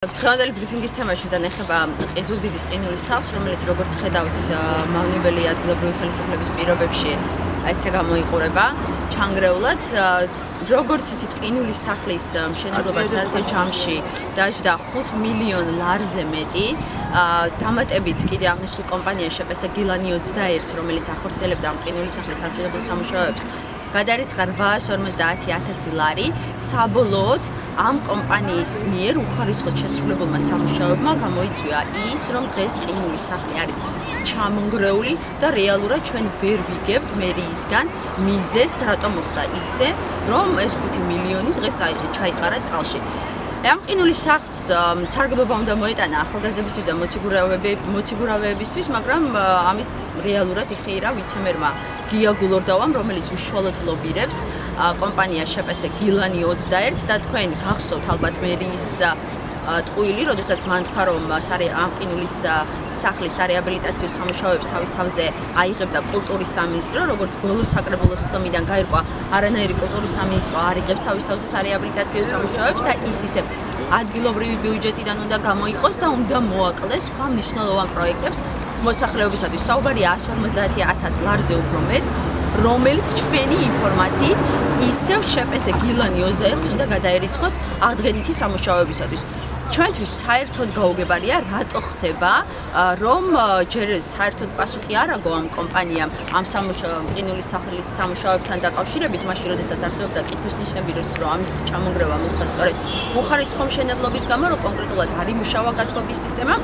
დღევანდელი ბრიფინგის თემა შედან ეხება ყიზილდიდის ყინულის სახლს, რომელიც როგორც ხედავთ, მავნებელი ადგილობრივი ხელისუფლების პირობებში ესე გამოიყურება ჩანგრეულად. როგორც იცით, ყინულის სახლის მშენებლობა საერთო ჯამში დაჯდა 5 მილიონ ლარზე მეტი. დამატებით კიდე აღნიშნული კომპანია შეპესა გილანი 21, რომელიც ახორციელებდა ამ ყინულის სახლის სამშენებლო სამუშაოებს, გადარიცხა 850,000 ლარი. საბოლოოდ ამ კომპანიის მიერ უხარისხოდ შესრულებულმა სამუშაოებმა გამოიწვია ის, რომ დღეს ყინულის სახლი არის ჩამონგრეული და რეალურად ჩვენ ვერ ვიგებთ მერიისგან მიზეზს, რატომ მოხდა ისე, რომ ეს 5 მილიონი დღეს ჩაიყარა წყალში. ამ ყინულის სახლს სარგებლობა უნდა მოეტანა ახალგაზრდებისთვის და მოციგურავეებისთვის, მაგრამ ამით რეალურად იხეირა ვიცე-მერმა გია გულორდავამ, რომელიც უშუალოდ ლობირებს კომპანია შეპესა გილანი 21 და თქვენ გახსოვთ ალბათ მერიის ტყუილი, როდესაც მან თქვა, რომ ამ ყინულის სახლისარეაბილიტაციო სამუშაოებს თავის თავზე აიღებდა კულტურის სამინისტრო, როგორც ბოლოს საკრებულოს ხდომიდან გაირკვა, არანაირი კულტურის სამინისტრო არ იღებს თავის თავზეარეაბილიტაციო სამუშაოებს და ის ისე ადგილობრივი ბიუჯეტიდან უნდა გამოიყოს და უნდა მოაკლდეს სხვა მნიშვნელოვან პროექტებს მოსახლეობისათვის. საუბარია 150,000 ლარზე უფრო მეტ, რომელიც ჩვენი ინფორმაციით ისევ შეპესა გილანი 21 უნდა გადაერიცხოს აღდგენითი სამუშაოებისათვის. ჩვენთვის საერთოდ გაუგებარია, რატო ხდება, რომ ჯერ საერთოდ პასუხი არ აგო ამ კომპანიამ ამ ყინულის სახლის სამუშაოებთან დაკავშირებით, მაშინ როდესაც არსებობდა კითხვის ნიშნები, რომ ამის ჩამონგრევა მოხდა სწორედ უხარისხო მშენებლობის გამო, რომ კონკრეტულად არ იმუშავა გათბობის სისტემა.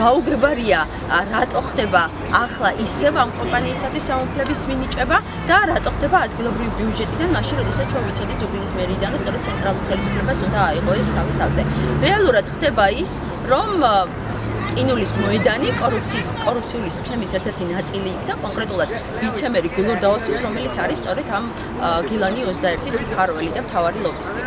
გაუგებარია, რატო ხდება ახლა ისევ ამ კომპანიისათვის საუფლების მინიჭება და რატო ხდება ადგილობრივი ბიუჯეტიდან, მაშინ როდესაც ჩვენ ვიცოდით ზუგდიდის მერიიდან, რომ სწორედ ცენტრალურ ხელისუფლებას უნდა აიღო ეს თავის თავზე. რეალურად ხდება ის, რომ ყინულის მოედანი კორუფციული სქემის ერთ-ერთი ნაწილი იქცა, კონკრეტულად ვიცე-მერი გულორდავისთვის, რომელიც არის სწორედ ამ გილანი 21-ის მფარველი და მთავარი ლობისტი.